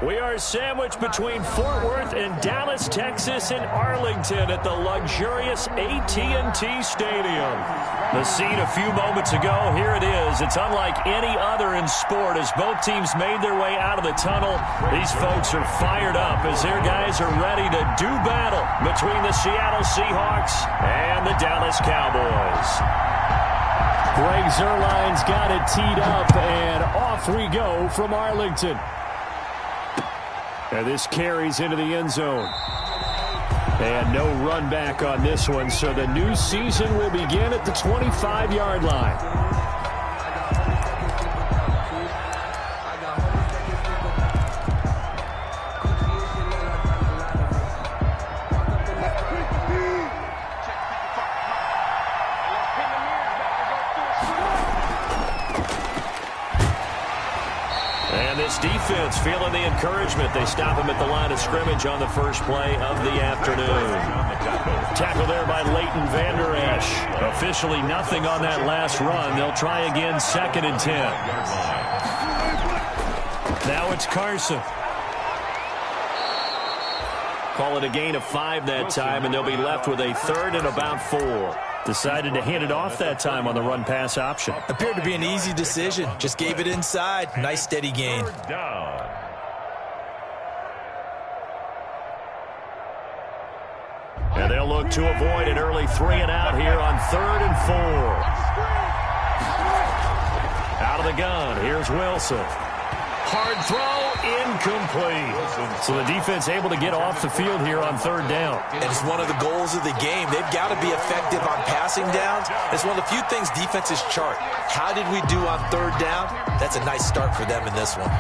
We are sandwiched between Fort Worth and Dallas, Texas, and Arlington at the luxurious AT&T Stadium. The scene a few moments ago, here it is. It's unlike any other in sport as both teams made their way out of the tunnel. These folks are fired up as their guys are ready to do battle between the Seattle Seahawks and the Dallas Cowboys. Greg Zuerlein's got it teed up, and off we go from Arlington. And this carries into the end zone. And no run back on this one, so the new season will begin at the 25-yard line. Defense feeling the encouragement. They stop him at the line of scrimmage on the first play of the afternoon. Tackle there by Leighton Vander Esch. Officially nothing on that last run. They'll try again 2nd and 10. Now it's Carson. Call it a gain of 5 that time, and they'll be left with a 3rd and about 4. Decided to hand it off that time on the run-pass option. Appeared to be an easy decision. Just gave it inside. Nice, steady gain. And they'll look to avoid an early 3-and-out here on 3rd and 4. Out of the gun, here's Wilson. Hard throw, incomplete. So the defense able to get off the field here on 3rd down. And it's one of the goals of the game. They've got to be effective on passing downs. It's one of the few things defenses chart. How did we do on 3rd down? That's a nice start for them in this one.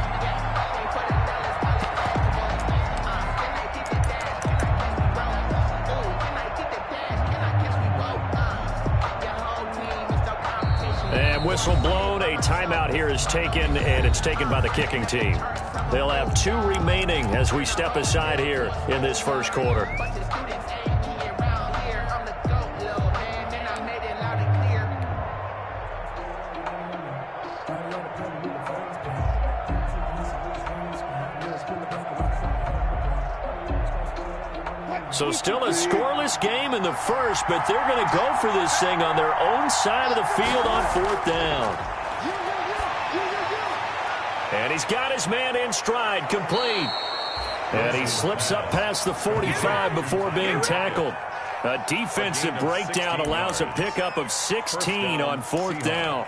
Whistle blown. A timeout here is taken, and it's taken by the kicking team. They'll have 2 remaining as we step aside here in this first quarter. So still a scoreless game in the first, but they're going to go for this thing on their own side of the field on 4th down. And he's got his man in stride, complete. And he slips up past the 45 before being tackled. A defensive breakdown allows a pickup of 16 on 4th down.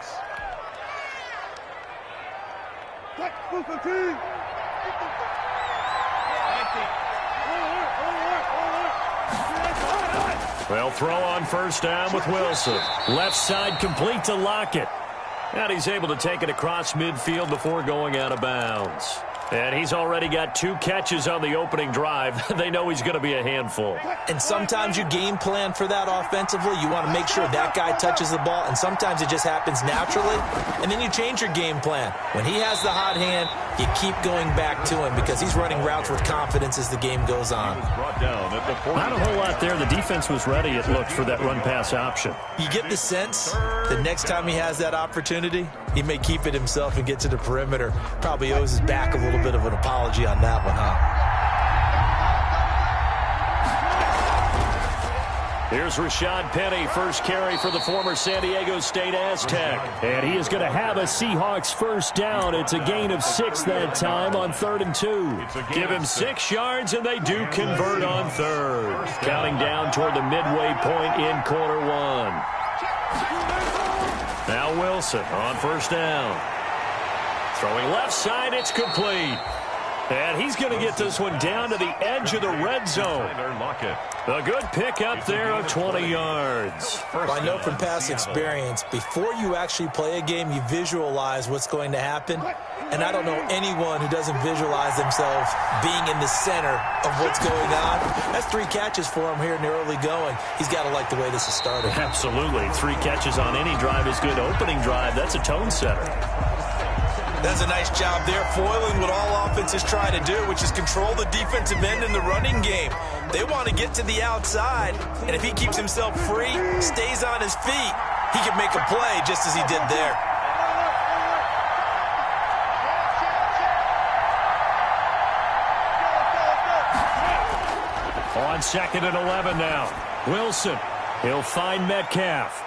Well, throw on 1st down with Wilson. Left side complete to Lockett. And he's able to take it across midfield before going out of bounds. And he's already got 2 catches on the opening drive. They know he's going to be a handful. And sometimes you game plan for that offensively. You want to make sure that guy touches the ball, and sometimes it just happens naturally. And then you change your game plan. When he has the hot hand, you keep going back to him because he's running routes with confidence as the game goes on. Not a whole lot there. The defense was ready, it looked, for that run-pass option. You get the sense the next time he has that opportunity, he may keep it himself and get to the perimeter. Probably owes his back a little bit of an apology on that one, huh? Here's Rashad Penny, first carry for the former San Diego State Aztec. And he is going to have a Seahawks 1st down. It's a gain of 6 that time on 3rd and 2. Give him 6 yards, and they do convert on 3rd. Counting down toward the midway point in quarter 1. Now Wilson on 1st down. Throwing left side, it's complete. And he's going to get this one down to the edge of the red zone. A good pickup there of 20 yards. I know from past experience, before you actually play a game, you visualize what's going to happen. And I don't know anyone who doesn't visualize themselves being in the center of what's going on. That's 3 catches for him here in the early going. He's got to like the way this is started. Absolutely. 3 catches on any drive is good. Opening drive, that's a tone setter. That's a nice job there, foiling what all offenses try to do, which is control the defensive end in the running game. They want to get to the outside, and if he keeps himself free, stays on his feet, he can make a play just as he did there. 2nd and 11 now. Wilson, he'll find Metcalf.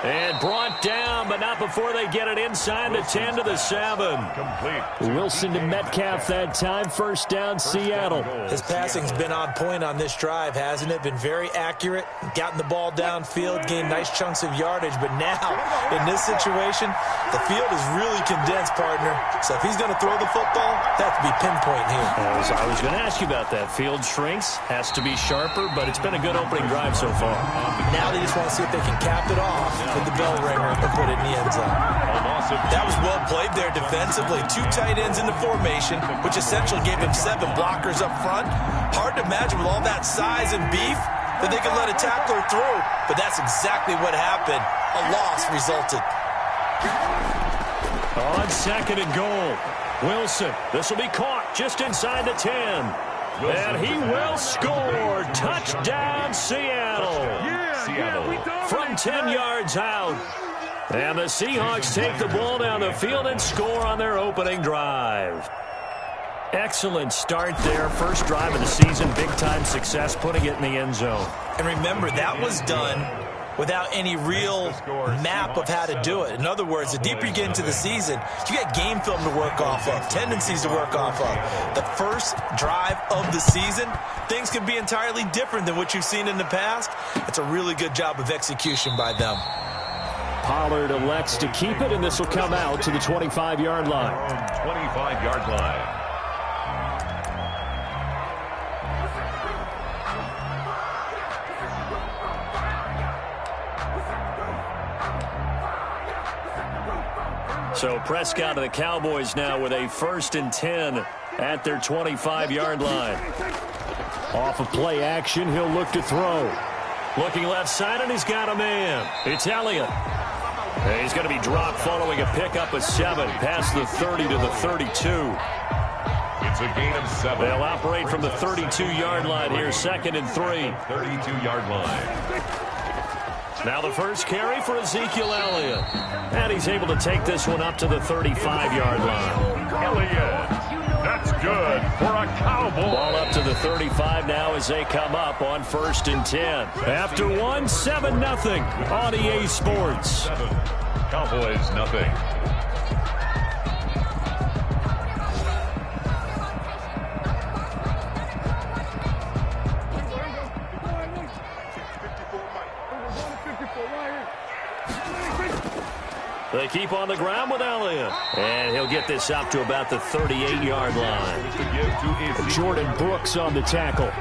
And brought down, but not before they get it inside the 10 to the 7. Complete. Wilson to Metcalf that time. First down, Seattle. His passing's been on point on this drive, hasn't it? Been very accurate, gotten the ball downfield, gained nice chunks of yardage. But now, in this situation, the field is really condensed, partner. So if he's going to throw the football, that has to be pinpoint here. I was going to ask you about that. Field shrinks, has to be sharper, but it's been a good opening drive so far. Now they just want to see if they can cap it off with the bell ringer and put it in the end zone. That was well played there defensively. 2 tight ends in the formation, which essentially gave him 7 blockers up front. Hard to imagine with all that size and beef that they could let a tackler through, but that's exactly what happened. A loss resulted. On 2nd and goal, Wilson. This will be caught just inside the 10. And he will score. Touchdown, Seattle. From 10 yards out. And the Seahawks take the ball down the field and score on their opening drive. Excellent start there. First drive of the season. Big-time success, putting it in the end zone. And remember, that was done without any real map of how to do it. In other words, the deeper you get into the season, you got game film to work off of, tendencies to work off of. The first drive of the season, things can be entirely different than what you've seen in the past. It's a really good job of execution by them. Pollard elects to keep it, and this will come out to the 25-yard line. 25-yard line. So Prescott of the Cowboys now with a 1st and 10 at their 25-yard line. Off of play action, he'll look to throw. Looking left side, and he's got a man. It's Elliott. And he's going to be dropped following a pickup of 7, past the 30 to the 32. It's a gain of 7. They'll operate from the 32-yard line here, 2nd and 3. 32-yard line. Now the first carry for Ezekiel Elliott. And he's able to take this one up to the 35-yard line. Elliott. That's good for a Cowboy. Ball up to the 35 now as they come up on 1st and 10. After 1, 7-0 on EA Sports. 7. Cowboys, nothing. They keep on the ground with Elliott. And he'll get this up to about the 38-yard line. Jordan Brooks on the tackle.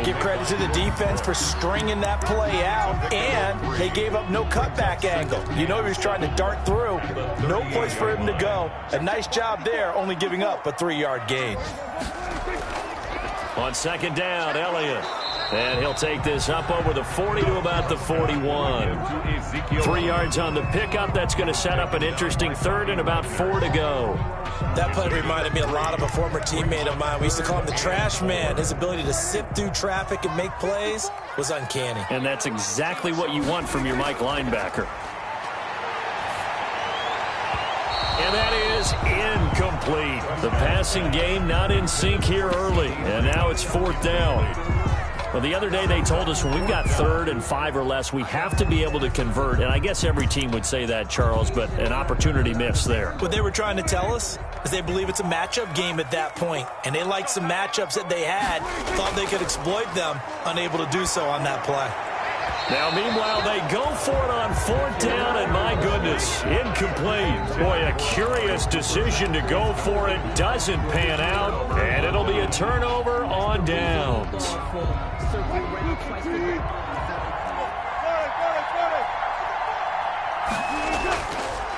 Give credit to the defense for stringing that play out, and they gave up no cutback angle. You know he was trying to dart through. No place for him to go. A nice job there, only giving up a 3-yard gain. On 2nd down, Elliott. And he'll take this up over the 40 to about the 41. 3 yards on the pickup. That's going to set up an interesting 3rd and about 4 to go. That play reminded me a lot of a former teammate of mine. We used to call him the trash man. His ability to sift through traffic and make plays was uncanny. And that's exactly what you want from your Mike linebacker. And that is incomplete. The passing game not in sync here early. And now it's 4th down. Well, the other day they told us when we've got 3rd and 5 or less, we have to be able to convert. And I guess every team would say that, Charles, but an opportunity missed there. What they were trying to tell us is they believe it's a matchup game at that point. And they liked some matchups that they had, thought they could exploit them, unable to do so on that play. Now, meanwhile, they go for it on 4th down, and my goodness, incomplete. Boy, a curious decision to go for it. Doesn't pan out, and it'll be a turnover on downs.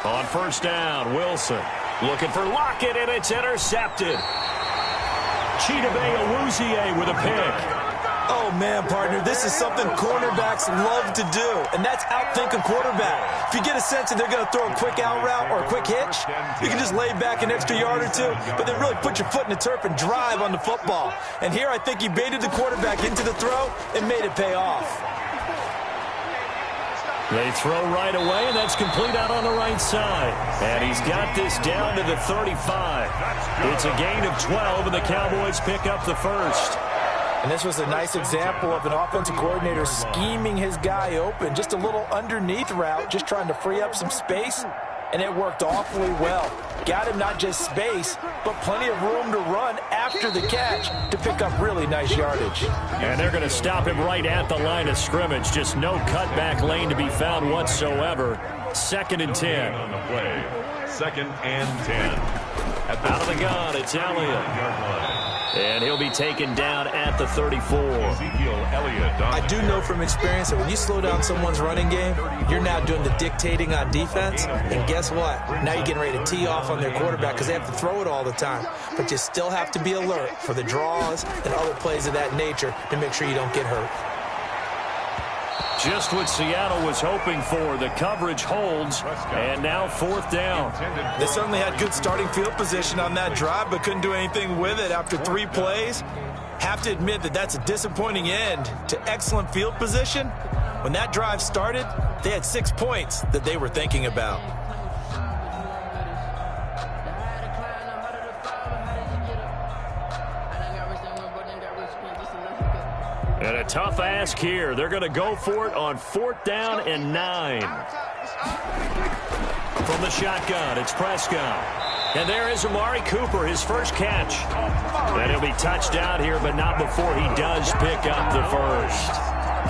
On 1st down, Wilson looking for Lockett, and it's intercepted. Chidobe Awuzie with a pick. Oh, man, partner, this is something cornerbacks love to do, and that's outthink a quarterback. If you get a sense that they're going to throw a quick out route or a quick hitch, you can just lay back an extra yard or 2, but then really put your foot in the turf and drive on the football. And here I think he baited the quarterback into the throw and made it pay off. They throw right away, and that's complete out on the right side. And he's got this down to the 35. It's a gain of 12, and the Cowboys pick up the 1st. And this was a nice example of an offensive coordinator scheming his guy open. Just a little underneath route, just trying to free up some space. And it worked awfully well. Got him not just space, but plenty of room to run after the catch to pick up really nice yardage. And they're going to stop him right at the line of scrimmage. Just no cutback lane to be found whatsoever. 2nd and 10. On the play, 2nd and 10. Out of the gun, it's Elliott. And he'll be taken down at the 34. I do know from experience that when you slow down someone's running game, you're now doing the dictating on defense. And guess what? Now you're getting ready to tee off on their quarterback because they have to throw it all the time. But you still have to be alert for the draws and other plays of that nature to make sure you don't get hurt. Just what Seattle was hoping for. The coverage holds, and now 4th down. They certainly had good starting field position on that drive, but couldn't do anything with it after 3 plays. Have to admit that that's a disappointing end to excellent field position. When that drive started, they had 6 points that they were thinking about. And a tough ask here. They're going to go for it on 4th down and 9. From the shotgun, it's Prescott. And there is Amari Cooper, his first catch. And he'll be touched out here, but not before he does pick up the first.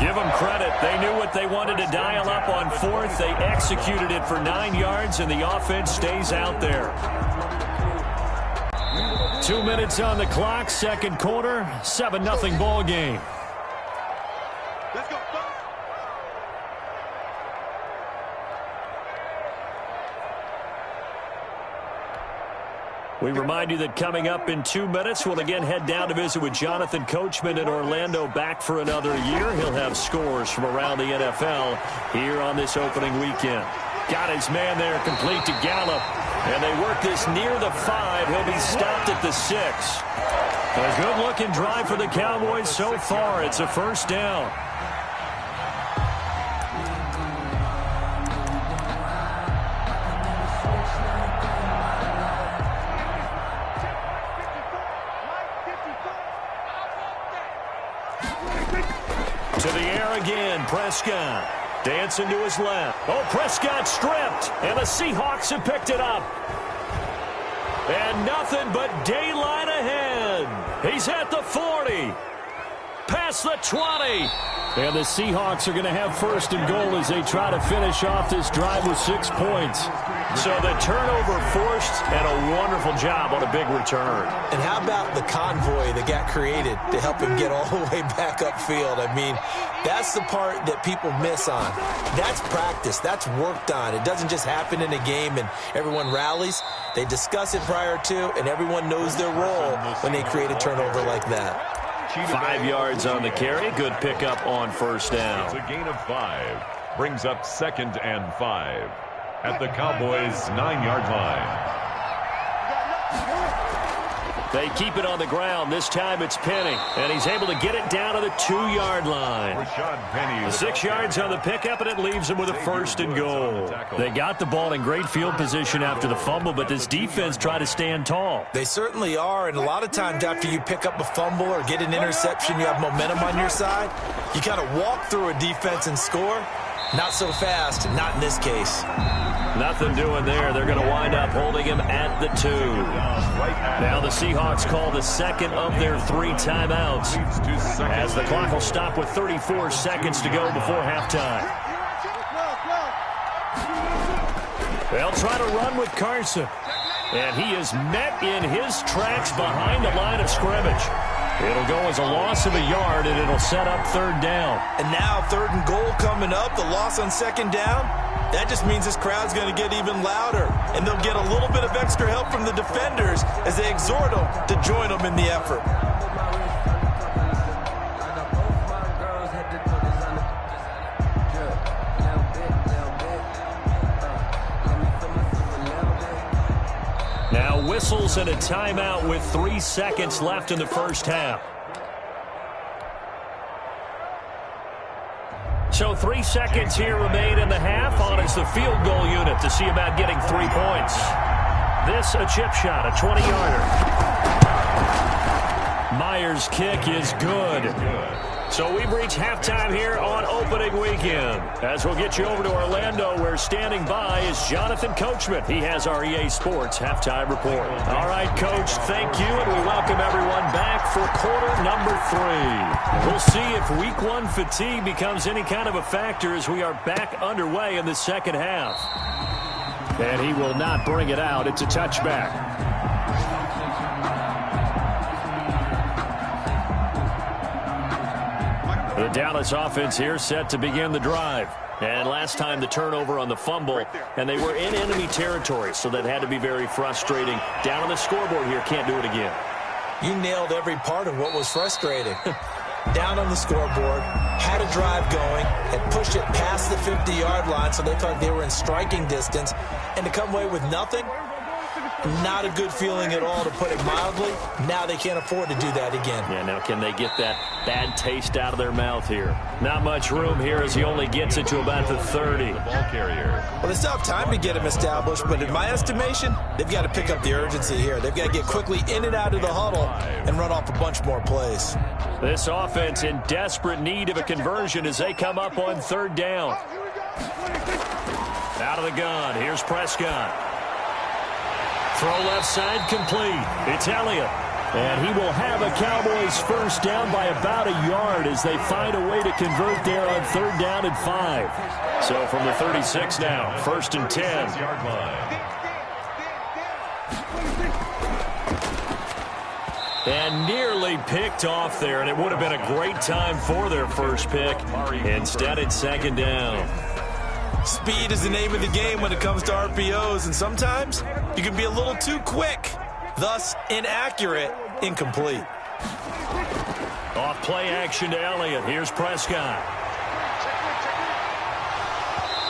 Give them credit. They knew what they wanted to dial up on 4th. They executed it for 9 yards, and the offense stays out there. 2 minutes on the clock, 2nd quarter, 7-0 ball game. We remind you that coming up in 2 minutes, we'll again head down to visit with Jonathan Coachman in Orlando, back for another year. He'll have scores from around the NFL here on this opening weekend. Got his man there, complete to Gallup. And they work this near the 5. He'll be stopped at the 6. A good-looking drive for the Cowboys so far. It's a 1st down. To the air again, Prescott. Dancing to his left. Oh, Prescott stripped. And the Seahawks have picked it up. And nothing but daylight ahead. He's at the 40. Past the 20. And the Seahawks are going to have 1st and goal as they try to finish off this drive with 6 points. So the turnover forced, and a wonderful job on a big return. And how about the convoy that got created to help him get all the way back upfield? I mean, that's the part that people miss on. That's practice. That's worked on. It doesn't just happen in a game and everyone rallies. They discuss it prior to, and everyone knows their role when they create a turnover like that. 5 yards on the carry. Good pickup on 1st down. It's a gain of 5. Brings up 2nd and 5 at the Cowboys' 9-yard line. They keep it on the ground. This time it's Penny, and he's able to get it down to the 2-yard line. The 6 yards on the pickup, and it leaves him with a 1st and goal. They got the ball in great field position after the fumble, but this defense tried to stand tall. They certainly are, and a lot of times after you pick up a fumble or get an interception, you have momentum on your side. You kind of walk through a defense and score. Not so fast, not in this case. Nothing doing there. They're going to wind up holding him at the 2. Now the Seahawks call the 2nd of their 3 timeouts as the clock will stop with 34 seconds to go before halftime. They'll try to run with Carson. And he is met in his tracks behind the line of scrimmage. It'll go as a loss of a yard, and it'll set up 3rd down. And now 3rd and goal coming up, the loss on 2nd down. That just means this crowd's going to get even louder, and they'll get a little bit of extra help from the defenders as they exhort them to join them in the effort. Now whistles and a timeout with 3 seconds left in the 1st half. So 3 seconds here remain in the half. On is the field goal unit to see about getting 3 points. This a chip shot, a 20-yarder. Myers' kick is good. So we've reached halftime here on opening weekend. As we'll get you over to Orlando, where standing by is Jonathan Coachman. He has our EA Sports halftime report. All right, Coach, thank you, and we welcome everyone back for quarter number 3. We'll see if week 1 fatigue becomes any kind of a factor as we are back underway in the second half. And he will not bring it out. It's a touchback. The Dallas offense here set to begin the drive. And last time the turnover on the fumble, and they were in enemy territory, so that had to be very frustrating. Down on the scoreboard here, can't do it again. You nailed every part of what was frustrating. Down on the scoreboard, had a drive going, had pushed it past the 50-yard line, so they felt like they were in striking distance, and to come away with nothing, not a good feeling at all, to put it mildly. Now they can't afford to do that again. Yeah, now can they get that bad taste out of their mouth here? Not much room here as he only gets it to about the 30. The ball carrier. Well, they still have time to get him established, but in my estimation, they've got to pick up the urgency here. They've got to get quickly in and out of the huddle and run off a bunch more plays. This offense in desperate need of a conversion as they come up on 3rd down. Out of the gun, here's Prescott. Throw left side complete. It's Elliott. And he will have a Cowboys first down by about a yard as they find a way to convert there on 3rd down and 5. So from the 36 now, 1st and 10. Yard line. And nearly picked off there, and it would have been a great time for their first pick. Instead, it's 2nd down. Speed is the name of the game when it comes to RPOs, and sometimes you can be a little too quick, thus inaccurate, incomplete. Off play action to Elliott. Here's Prescott.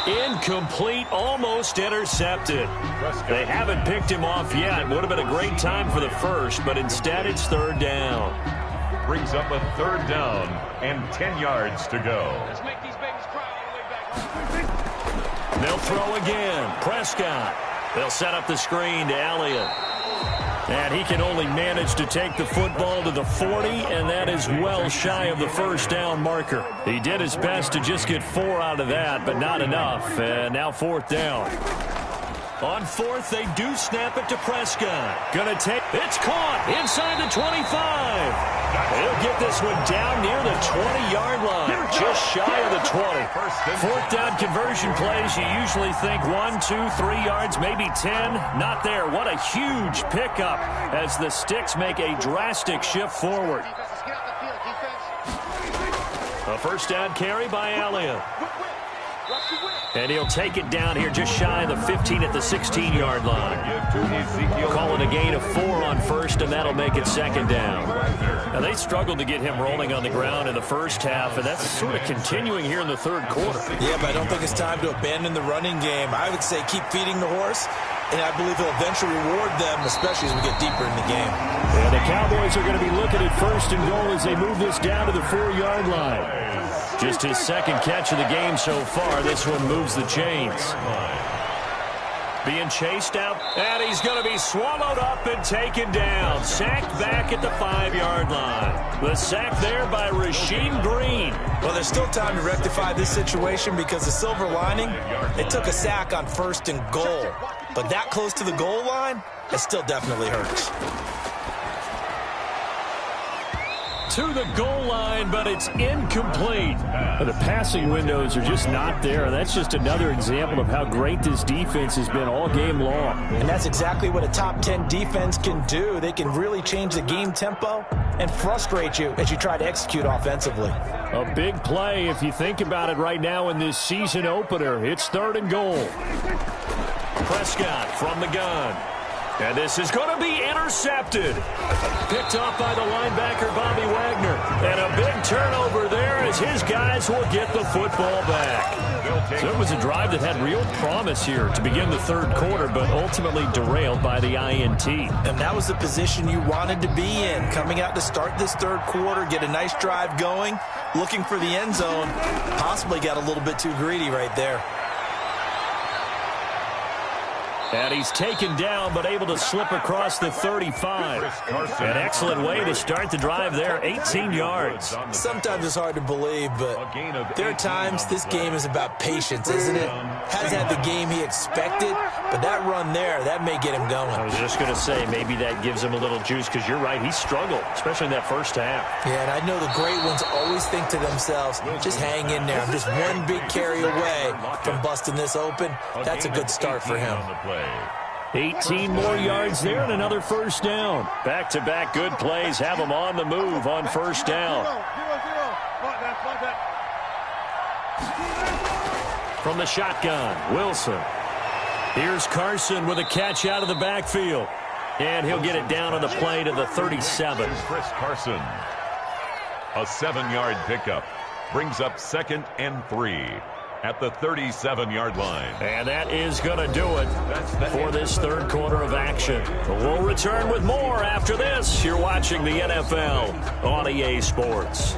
Incomplete, almost intercepted. They haven't picked him off yet. Would have been a great time for the first, but instead it's 3rd down. Brings up a 3rd down and 10 yards to go. Let's make these babies cry all the way back. They'll throw again. Prescott. They'll set up the screen to Elliott. And he can only manage to take the football to the 40, and that is well shy of the 1st down marker. He did his best to just get 4 out of that, but not enough. And now 4th down. On 4th, they do snap it to Prescott. Gonna take, it's caught inside the 25. He'll get this one down near the 20-yard line, just shy of the 20. 4th down conversion plays, you usually think 1, 2, 3 yards, maybe 10. Not there. What a huge pickup as the Sticks make a drastic shift forward. A 1st down carry by Elliott. And he'll take it down here just shy of the 15 at the 16-yard line. Call it a gain of 4 on 1st, and that'll make it 2nd down. Now, they struggled to get him rolling on the ground in the first half, and that's sort of continuing here in the 3rd quarter. Yeah, but I don't think it's time to abandon the running game. I would say keep feeding the horse, and I believe he'll eventually reward them, especially as we get deeper in the game. And the Cowboys are going to be looking at 1st and goal as they move this down to the 4-yard line. Just his 2nd catch of the game so far. This one moves the chains. Being chased out, and he's going to be swallowed up and taken down. Sacked back at the 5-yard line. The sack there by Rasheem Green. Well, there's still time to rectify this situation because the silver lining, they took a sack on 1st and goal. But that close to the goal line, it still definitely hurts. To the goal line, but it's incomplete. The passing windows are just not there. That's just another example of how great this defense has been all game long. And that's exactly what a top 10 defense can do. They can really change the game tempo and frustrate you as you try to execute offensively. A big play if you think about it right now in this season opener. It's 3rd and goal. Prescott from the gun. And this is going to be intercepted. Picked off by the linebacker, Bobby Wagner. And a big turnover there as his guys will get the football back. So it was a drive that had real promise here to begin the 3rd quarter, but ultimately derailed by the INT. And that was the position you wanted to be in. Coming out to start this 3rd quarter, get a nice drive going, looking for the end zone. Possibly got a little bit too greedy right there. And he's taken down, but able to slip across the 35. An excellent way to start the drive there, 18 yards. Sometimes it's hard to believe, but there are times this game is about patience, isn't it? Hasn't had the game he expected, but that run there, that may get him going. I was just going to say, maybe that gives him a little juice, because you're right, he struggled, especially in that first half. Yeah, and I know the great ones always think to themselves, just hang in there. I'm just one big carry away from busting this open. That's a good start for him. 18 more yards there and another first down. Back-to-back good plays have them on the move on first down. From the shotgun, Wilson. Here's Carson with a catch out of the backfield. And he'll get it down on the play to the 37. Chris Carson. A 7-yard pickup. Brings up 2nd and 3. At the 37-yard line. And that is going to do it for this third quarter of action. We'll return with more after this. You're watching the NFL on EA Sports.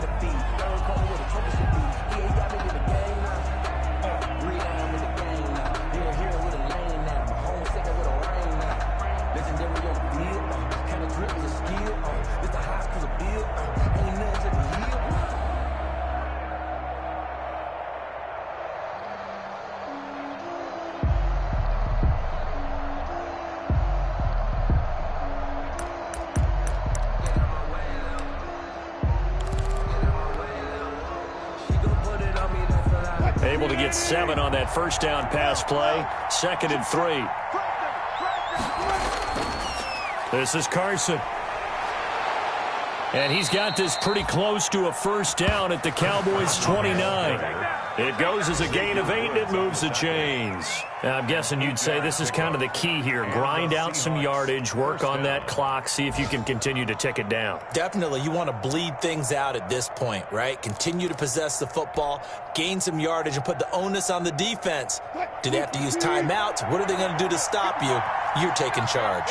Able to get 7 on that first down pass play. 2nd and 3. This is Carson. And he's got this pretty close to a first down at the Cowboys' 29. It goes as a gain of 8, and it moves the chains. Now, I'm guessing you'd say this is kind of the key here. Grind out some yardage, work on that clock, see if you can continue to tick it down. Definitely. You want to bleed things out at this point, right? Continue to possess the football, gain some yardage, and put the onus on the defense. Do they have to use timeouts? What are they going to do to stop you? You're taking charge.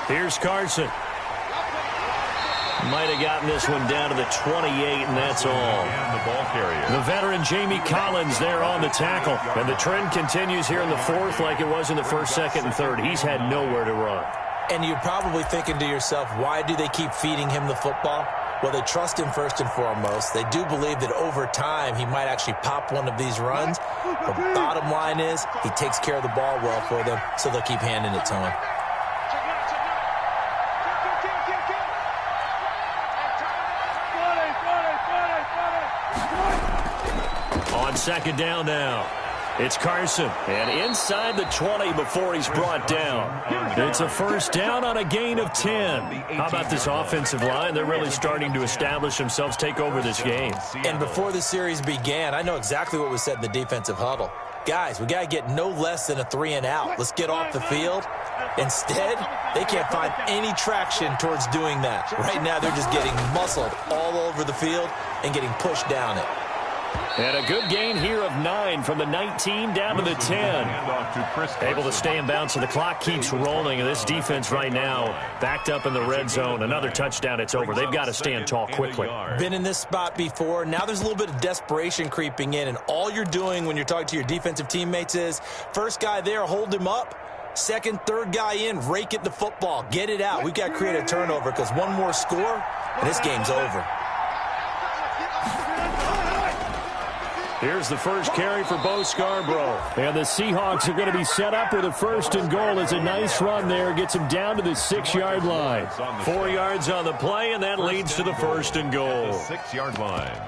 Here's Carson. Might have gotten this one down to the 28, and that's all. And the ball carrier. The veteran Jamie Collins there on the tackle. And the trend continues here in the fourth like it was in the first, second, and third. He's had nowhere to run. And you're probably thinking to yourself, why do they keep feeding him the football? Well, they trust him first and foremost. They do believe that over time he might actually pop one of these runs. But bottom line is he takes care of the ball well for them, so they'll keep handing it to him. On second down now, it's Carson. And inside the 20 before he's brought down. It's a first down on a gain of 10. How about this offensive line? They're really starting to establish themselves, take over this game. And before the series began, I know exactly what was said in the defensive huddle. Guys, we got to get no less than a 3 and out. Let's get off the field. Instead, they can't find any traction towards doing that. Right now, they're just getting muscled all over the field and getting pushed down it. And a good gain here of 9 from the 19 down to the 10. Able to stay in bounds, so the clock keeps rolling. And this defense right now backed up in the red zone. Another touchdown, it's over. They've got to stand tall quickly. Been in this spot before. Now there's a little bit of desperation creeping in. And all you're doing when you're talking to your defensive teammates is, first guy there, hold him up. Second, third guy in, rake at the football. Get it out. We've got to create a turnover because one more score, and this game's over. Here's the first carry for Bo Scarborough. And the Seahawks are going to be set up with a first and goal. It's a nice run there. Gets him down to the 6-yard line. 4 yards on the play, and that leads to the first and goal. 6-yard line.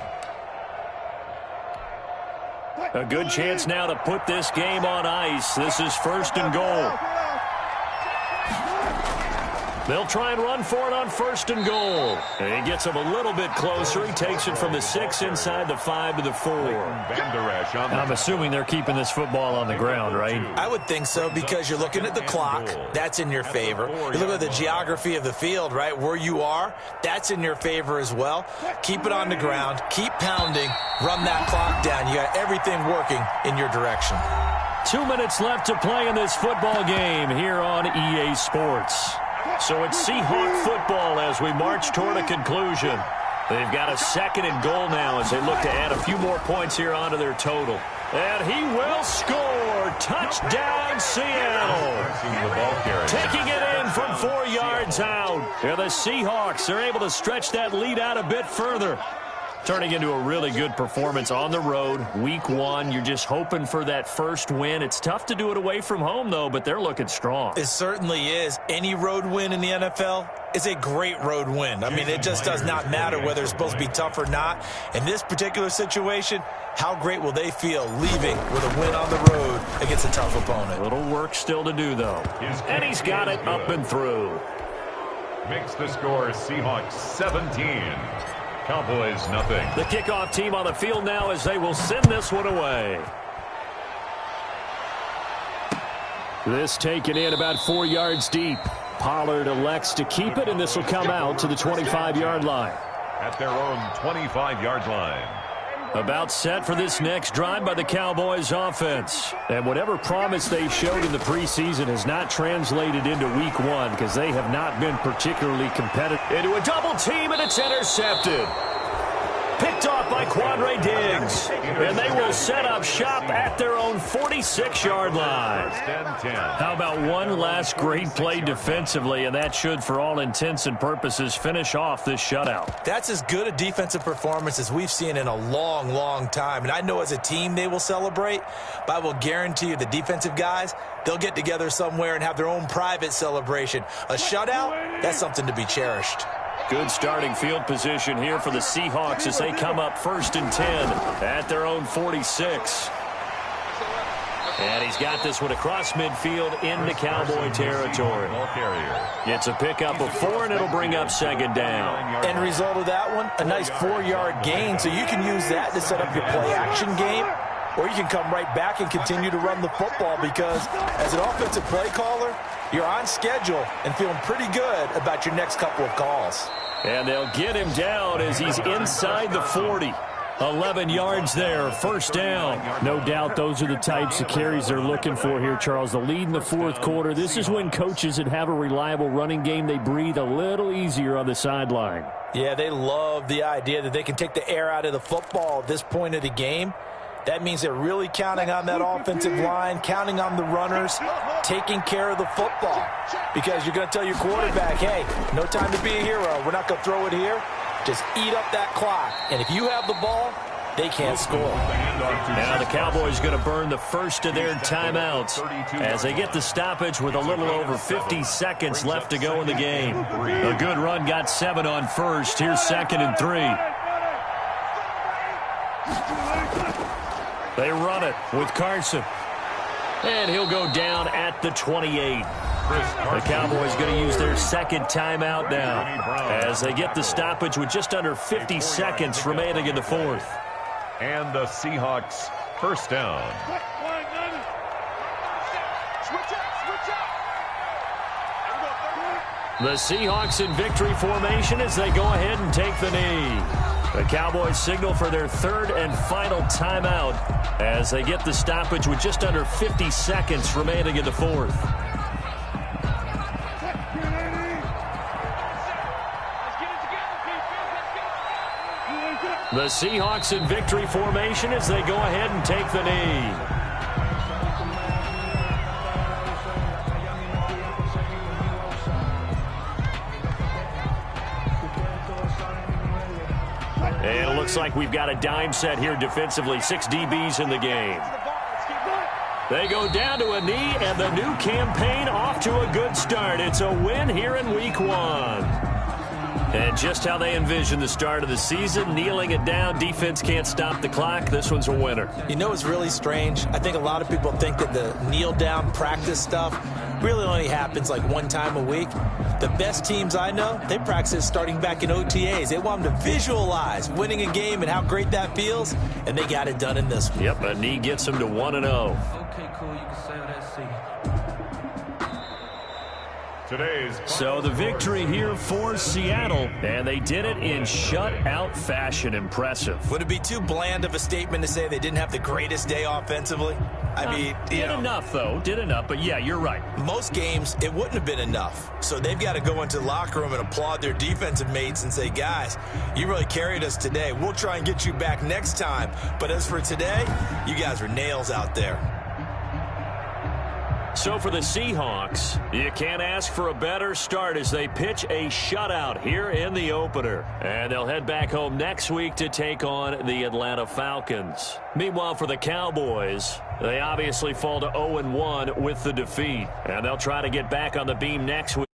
A good chance now to put this game on ice. This is first and goal. They'll try and run for it on first and goal. And he gets him a little bit closer. He takes it from the 6 inside the 5 to the 4. I'm assuming they're keeping this football on the ground, right? I would think so, because you're looking at the clock. That's in your favor. You look at the geography of the field, right? Where you are, that's in your favor as well. Keep it on the ground. Keep pounding. Run that clock down. You got everything working in your direction. 2 minutes left to play in this football game here on EA Sports. So it's Seahawk football as we march toward a conclusion. They've got a 2nd and goal now as they look to add a few more points here onto their total. And he will score. Touchdown, Seattle. Taking it in from 4 yards out. And the Seahawks are able to stretch that lead out a bit further. Turning into a really good performance on the road. Week 1, you're just hoping for that first win. It's tough to do it away from home, though, but they're looking strong. It certainly is. Any road win in the NFL is a great road win. I mean, it just does not matter whether it's supposed to be tough or not. In this particular situation, how great will they feel leaving with a win on the road against a tough opponent? A little work still to do, though. And he's got it up and through. Makes the score Seahawks 17. Cowboys nothing. The kickoff team on the field now as they will send this one away. This taken in about 4 yards deep. Pollard elects to keep it, and this will come out to the 25-yard line. At their own 25-yard line. About set for this next drive by the Cowboys offense. And whatever promise they showed in the preseason has not translated into week 1 because they have not been particularly competitive. Into a double team, and it's intercepted. Picked off by Quandre Diggs. And they will set up shop at their own 46-yard line. How about one last great play defensively, and that should, for all intents and purposes, finish off this shutout. That's as good a defensive performance as we've seen in a long, long time. And I know as a team they will celebrate, but I will guarantee you the defensive guys, they'll get together somewhere and have their own private celebration. A shutout, that's something to be cherished. Good starting field position here for the Seahawks as they come up 1st and 10 at their own 46. And he's got this one across midfield into Cowboy territory. It's a pickup of 4, and it'll bring up 2nd down. End result of that one, a nice 4-yard gain, so you can use that to set up your play-action game, or you can come right back and continue to run the football because as an offensive play caller, you're on schedule and feeling pretty good about your next couple of calls. And they'll get him down as he's inside the 40. 11 yards there, 1st down. No doubt those are the types of carries they're looking for here, Charles. The lead in the 4th quarter. This is when coaches that have a reliable running game, they breathe a little easier on the sideline. Yeah, they love the idea that they can take the air out of the football at this point of the game. That means they're really counting on that offensive line, counting on the runners, taking care of the football. Because you're going to tell your quarterback, hey, no time to be a hero. We're not going to throw it here. Just eat up that clock. And if you have the ball, they can't score. Now the Cowboys going to burn the first of their timeouts as they get the stoppage with a little over 50 seconds left to go in the game. A good run got 7 on 1st. Here's 2nd and 3. They run it with Carson. And he'll go down at the 28. The Cowboys going to use their 2nd timeout now as they get the stoppage with just under 50 seconds remaining in the 4th. And the Seahawks 1st down. The Seahawks in victory formation as they go ahead and take the knee. The Cowboys signal for their 3rd and final timeout as they get the stoppage with just under 50 seconds remaining in the 4th. The Seahawks in victory formation as they go ahead and take the knee. And it looks like we've got a dime set here defensively. 6 DBs in the game. They go down to a knee, and the new campaign off to a good start. It's a win here in week 1. And just how they envision the start of the season, kneeling it down, defense can't stop the clock. This one's a winner. You know, it's really strange. I think a lot of people think that the kneel-down practice stuff really only happens like one time a week. The best teams I know, they practice starting back in OTAs. They want them to visualize winning a game and how great that feels, and they got it done in this one. Yep, a knee gets them to 1-0. Okay, cool. You can say that, see. So the victory here for Seattle, and they did it in shutout fashion. Impressive. Would it be too bland of a statement to say they didn't have the greatest day offensively? I mean, did enough, though. Did enough, but yeah, you're right. Most games, it wouldn't have been enough. So they've got to go into the locker room and applaud their defensive mates and say, guys, you really carried us today. We'll try and get you back next time. But as for today, you guys are nails out there. So for the Seahawks, you can't ask for a better start as they pitch a shutout here in the opener. And they'll head back home next week to take on the Atlanta Falcons. Meanwhile, for the Cowboys, they obviously fall to 0-1 with the defeat. And they'll try to get back on the beam next week.